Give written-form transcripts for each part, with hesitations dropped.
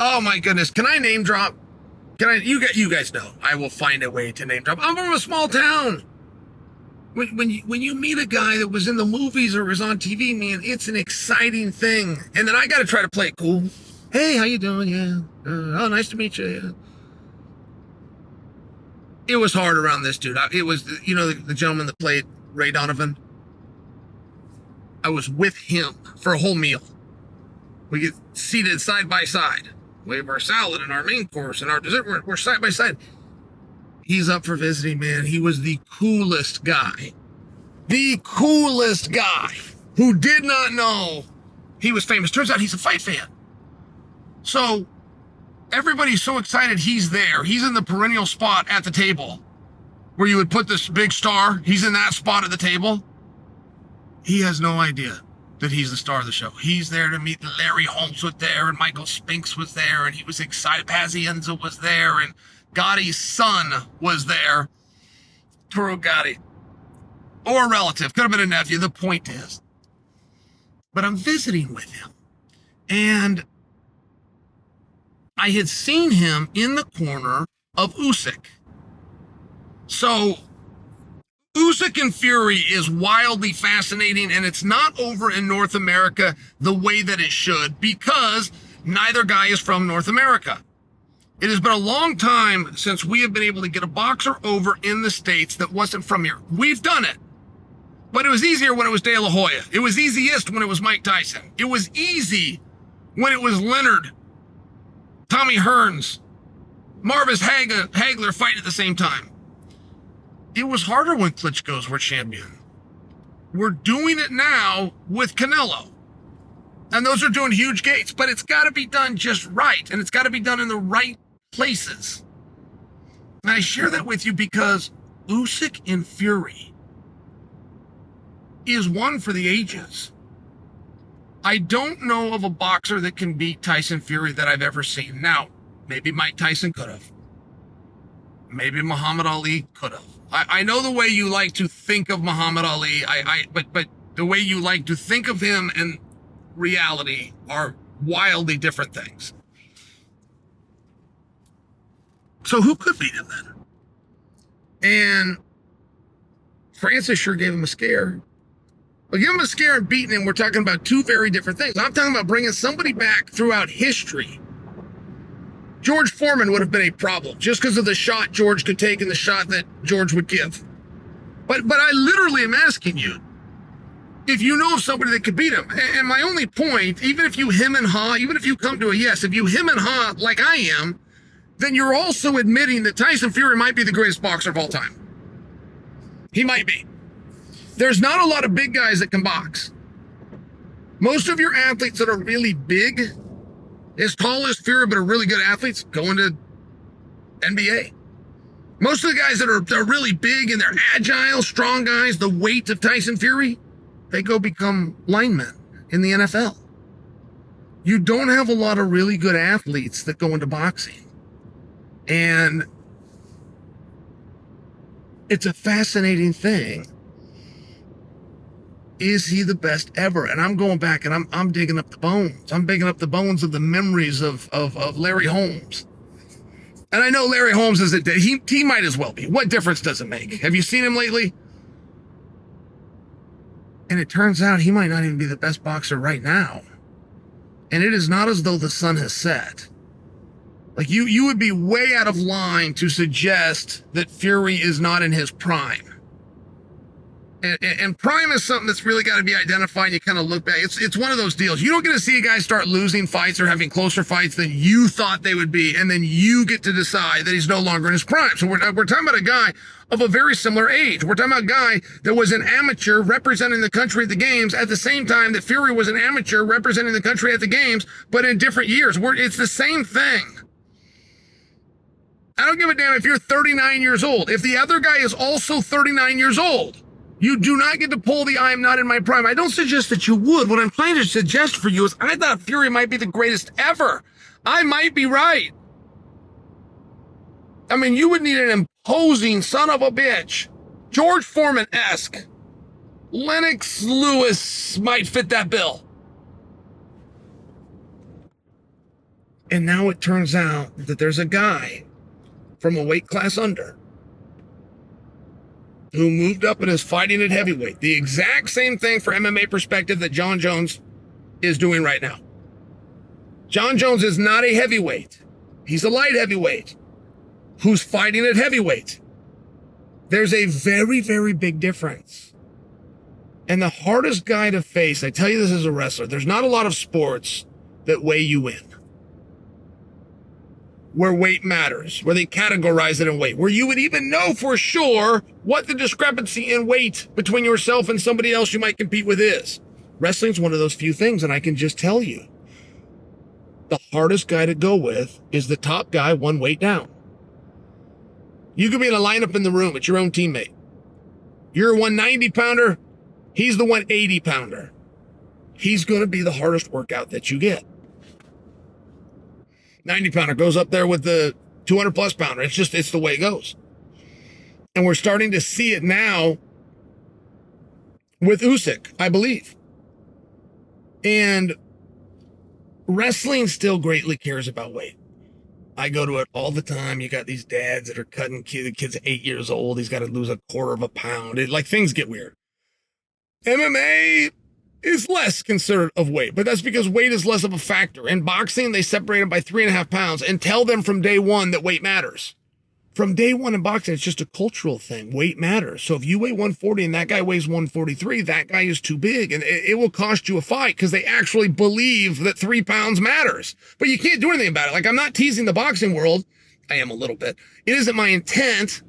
Oh my goodness. Can I name drop? You guys know, I will find a way to name drop. I'm from a small town. When you meet a guy that was in the movies or was on TV, man, it's an exciting thing. And then I got to try to play it cool. Hey, how you doing? Yeah. Oh, nice to meet you. Yeah. It was hard around this dude. It was, the gentleman that played Ray Donovan. I was with him for a whole meal. We get seated side by side. We have our salad and our main course and our dessert. We're side by side. He's up for visiting, man. He was the coolest guy. The coolest guy who did not know he was famous. Turns out he's a fight fan. So everybody's so excited he's there. He's in the perennial spot at the table where you would put this big star. He's in that spot at the table. He has no idea that he's the star of the show. He's there to meet Larry Holmes was there, and Michael Spinks was there, and he was excited. Pazienza was there, and Gotti's son was there. Turo Gotti. Or a relative. Could have been a nephew. The point is. But I'm visiting with him. And I had seen him in the corner of Usyk. So Usyk and Fury is wildly fascinating, and it's not over in North America the way that it should, because neither guy is from North America. It has been a long time since we have been able to get a boxer over in the States that wasn't from here. We've done it, but it was easier when it was De La Hoya. It was easiest when it was Mike Tyson. It was easy when it was Leonard, Tommy Hearns, Marvis Hagler fighting at the same time. It was harder when Klitschko's were champion. We're doing it now with Canelo. And those are doing huge gates, but it's got to be done just right. And it's got to be done in the right places. And I share that with you because Usyk and Fury is one for the ages. I don't know of a boxer that can beat Tyson Fury that I've ever seen. Now, maybe Mike Tyson could have. Maybe Muhammad Ali could have. I know the way you like to think of Muhammad Ali, but the way you like to think of him and reality are wildly different things. So who could beat him then? And Francis sure gave him a scare. But give him a scare and beating him, we're talking about two very different things. I'm talking about bringing somebody back throughout history. George Foreman would have been a problem just because of the shot George could take and the shot that George would give. But I literally am asking you, if you know of somebody that could beat him. And my only point, even if you hem and haw, even if you come to a yes, if you hem and haw like I am, then you're also admitting that Tyson Fury might be the greatest boxer of all time. He might be. There's not a lot of big guys that can box. Most of your athletes that are really big, as tall as Fury, but are really good athletes, go into NBA. Most of the guys that are really big and they're agile, strong guys, the weight of Tyson Fury, they go become linemen in the NFL. You don't have a lot of really good athletes that go into boxing. And it's a fascinating thing. Is he the best ever? And I'm going back and I'm digging up the bones. I'm digging up the bones of the memories of Larry Holmes. And I know Larry Holmes is he might as well be. What difference does it make? Have you seen him lately? And it turns out he might not even be the best boxer right now. And it is not as though the sun has set. Like you would be way out of line to suggest that Fury is not in his prime. And prime is something that's really got to be identified. You kind of look back. It's one of those deals. You don't get to see a guy start losing fights or having closer fights than you thought they would be, and then you get to decide that he's no longer in his prime. So we're talking about a guy of a very similar age. We're talking about a guy that was an amateur representing the country at the games at the same time that Fury was an amateur representing the country at the games, but in different years. It's the same thing. I don't give a damn if you're 39 years old. If the other guy is also 39 years old, you do not get to pull the I am not in my prime. I don't suggest that you would. What I'm trying to suggest for you is I thought Fury might be the greatest ever. I might be right. I mean, you would need an imposing son of a bitch. George Foreman-esque. Lennox Lewis might fit that bill. And now it turns out that there's a guy from a weight class under who moved up and is fighting at heavyweight. The exact same thing for MMA perspective that Jon Jones is doing right now. Jon Jones is not a heavyweight. He's a light heavyweight who's fighting at heavyweight. There's a very, very big difference. And the hardest guy to face, I tell you this as a wrestler, there's not a lot of sports that weigh you in, where weight matters, where they categorize it in weight, where you would even know for sure what the discrepancy in weight between yourself and somebody else you might compete with is. Wrestling's one of those few things, and I can just tell you, the hardest guy to go with is the top guy one weight down. You could be in a lineup in the room, it's your own teammate. You're a 190 pounder, he's the 180 pounder. He's going to be the hardest workout that you get. 90 pounder goes up there with the 200 plus pounder. It's the way it goes. And we're starting to see it now with Usyk, I believe. And wrestling still greatly cares about weight. I go to it all the time. You got these dads that are cutting the kid's 8 years old. He's got to lose a quarter of a pound. Things get weird. MMA is less considerate of weight, but that's because weight is less of a factor. In boxing, they separate them by 3.5 pounds and tell them from day one that weight matters. From day one in boxing, it's just a cultural thing. Weight matters. So if you weigh 140 and that guy weighs 143, that guy is too big, and it will cost you a fight because they actually believe that 3 pounds matters. But you can't do anything about it. Like, I'm not teasing the boxing world. I am a little bit. It isn't my intent.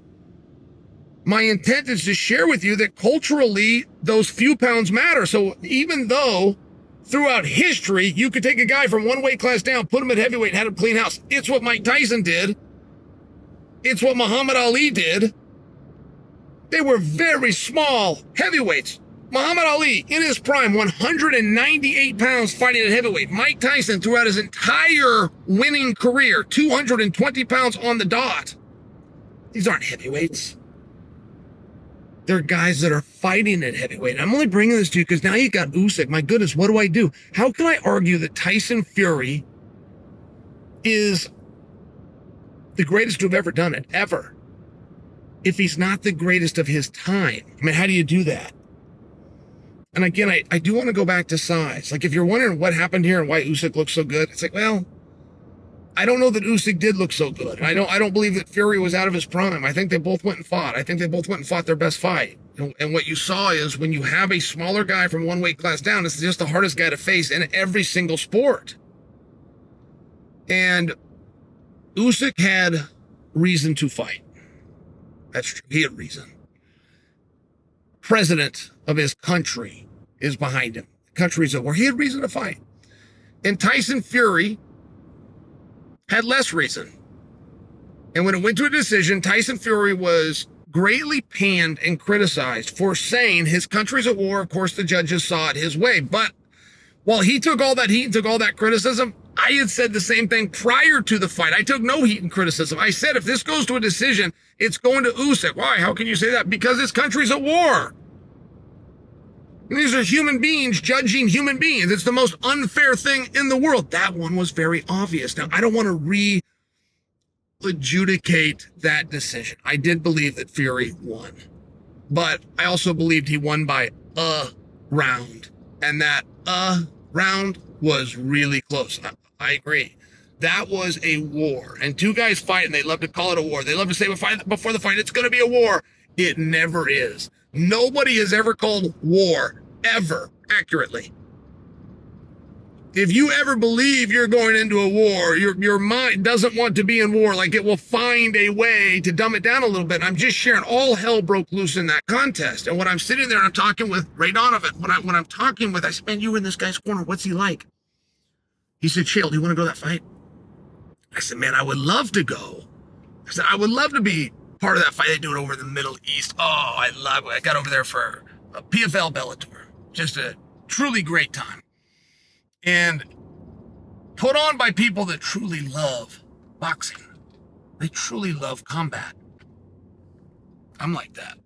My intent is to share with you that culturally, those few pounds matter. So even though throughout history, you could take a guy from one weight class down, put him at heavyweight, and had him clean house. It's what Mike Tyson did. It's what Muhammad Ali did. They were very small heavyweights. Muhammad Ali, in his prime, 198 pounds fighting at heavyweight. Mike Tyson, throughout his entire winning career, 220 pounds on the dot. These aren't heavyweights. They're guys that are fighting at heavyweight. And I'm only bringing this to you because now you got Usyk. My goodness, what do I do? How can I argue that Tyson Fury is the greatest to have ever done it, ever, if he's not the greatest of his time? I mean, how do you do that? And again, I do want to go back to size. Like, if you're wondering what happened here and why Usyk looks so good, it's like, well, I don't know that Usyk did look so good. I don't believe that Fury was out of his prime. I think they both went and fought. I think they both went and fought their best fight. And what you saw is when you have a smaller guy from one weight class down, it's just the hardest guy to face in every single sport. And Usyk had reason to fight. That's true. He had reason. President of his country is behind him. The country's at war. He had reason to fight. And Tyson Fury had less reason. And when it went to a decision, Tyson Fury was greatly panned and criticized for saying his country's at war. Of course, the judges saw it his way. But while he took all that heat and took all that criticism, I had said the same thing prior to the fight. I took no heat and criticism. I said, if this goes to a decision, it's going to Usyk. Why? How can you say that? Because his country's at war. And these are human beings judging human beings. It's the most unfair thing in the world. That one was very obvious. Now, I don't want to adjudicate that decision. I did believe that Fury won, but I also believed he won by a round, and that round was really close. I agree. That was a war, and two guys fight, and they love to call it a war. They love to say before the fight, it's going to be a war. It never is. Nobody has ever called war, ever, accurately. If you ever believe you're going into a war, your mind doesn't want to be in war. Like, it will find a way to dumb it down a little bit. I'm just sharing, all hell broke loose in that contest. And when I'm sitting there and I'm talking with Ray Donovan, when I'm talking with, I said, man, you were in this guy's corner. What's he like? He said, Chael, do you want to go to that fight? I said, man, I would love to go. I said, I would love to be part of that fight. They do it over in the Middle East. Oh, I love it. I got over there for a PFL Bellator. Just a truly great time. And put on by people that truly love boxing. They truly love combat. I'm like that.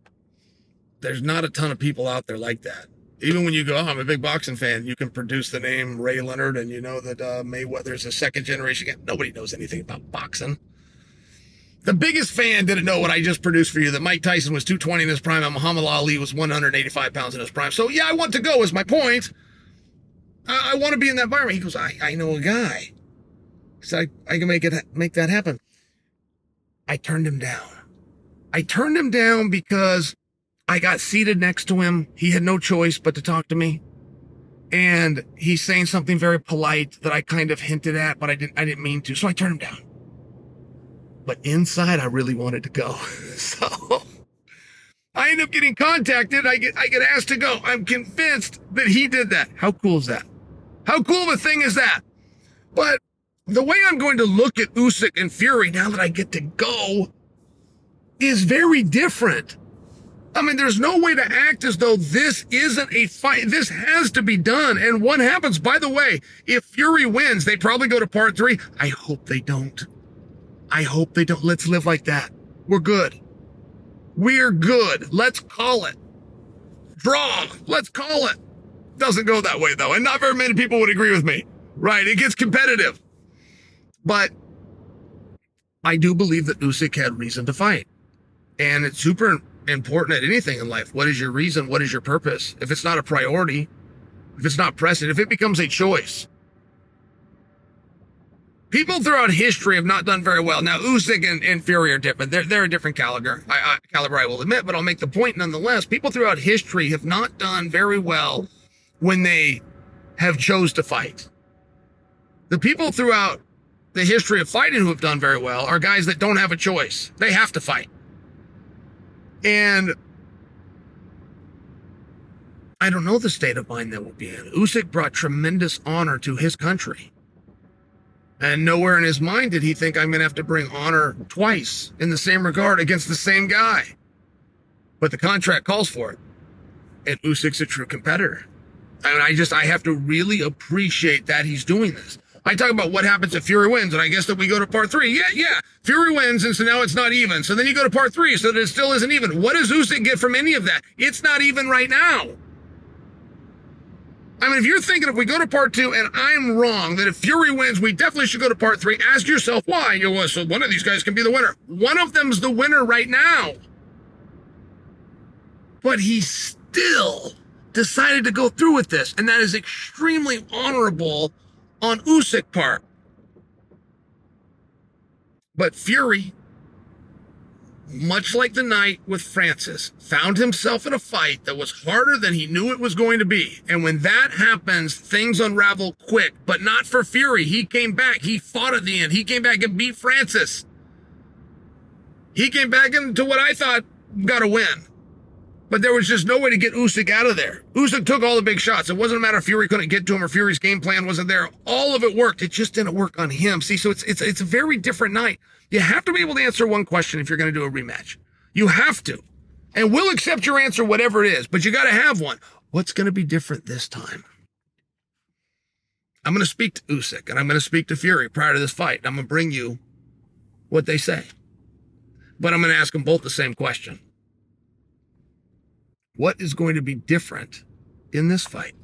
There's not a ton of people out there like that. Even when you go, oh, I'm a big boxing fan, you can produce the name Ray Leonard and you know that Mayweather's a second generation guy. Nobody knows anything about boxing. The biggest fan didn't know what I just produced for you, that Mike Tyson was 220 in his prime and Muhammad Ali was 185 pounds in his prime. So yeah, I want to go is my point. I want to be in that environment. He goes, I know a guy. So I can make that happen. I turned him down. I turned him down because I got seated next to him. He had no choice but to talk to me. And he's saying something very polite that I kind of hinted at, but I didn't mean to. So I turned him down. But inside, I really wanted to go. So I end up getting contacted. I get asked to go. I'm convinced that he did that. How cool is that? How cool of a thing is that? But the way I'm going to look at Usyk and Fury now that I get to go is very different. I mean, there's no way to act as though this isn't a fight. This has to be done. And what happens, by the way, if Fury wins, they probably go to part 3. I hope they don't. I hope they don't. Let's live like that. We're good. We're good. Let's call it. Draw. Let's call it. Doesn't go that way, though. And not very many people would agree with me. Right? It gets competitive. But I do believe that Usyk had reason to fight. And it's super important at anything in life. What is your reason? What is your purpose? If it's not a priority, if it's not pressing, if it becomes a choice. People throughout history have not done very well. Now, Usyk and Fury are different. They're a different caliber, I will admit, but I'll make the point nonetheless. People throughout history have not done very well when they have chose to fight. The people throughout the history of fighting who have done very well are guys that don't have a choice. They have to fight. And I don't know the state of mind that will be in. Usyk brought tremendous honor to his country. And nowhere in his mind did he think I'm going to have to bring honor twice in the same regard against the same guy. But the contract calls for it. And Usyk's a true competitor. I mean, I have to really appreciate that he's doing this. I talk about what happens if Fury wins, and I guess that we go to part 3. Yeah. Fury wins, and so now it's not even. So then you go to part 3, so that it still isn't even. What does Usyk get from any of that? It's not even right now. I mean, if you're thinking if we go to part 2 and I'm wrong, that if Fury wins, we definitely should go to part 3, ask yourself why. You go, so one of these guys can be the winner. One of them's the winner right now. But he still decided to go through with this, and that is extremely honorable on Usyk's part. But Fury, much like the night with Francis, found himself in a fight that was harder than he knew it was going to be. And when that happens, things unravel quick, but not for Fury. He came back. He fought at the end. He came back and beat Francis. He came back into what I thought got a win. But there was just no way to get Usyk out of there. Usyk took all the big shots. It wasn't a matter of Fury couldn't get to him or Fury's game plan wasn't there. All of it worked. It just didn't work on him. See, so it's a very different night. You have to be able to answer one question if you're going to do a rematch. You have to. And we'll accept your answer, whatever it is, but you got to have one. What's going to be different this time? I'm going to speak to Usyk and I'm going to speak to Fury prior to this fight. I'm going to bring you what they say. But I'm going to ask them both the same question. What is going to be different in this fight?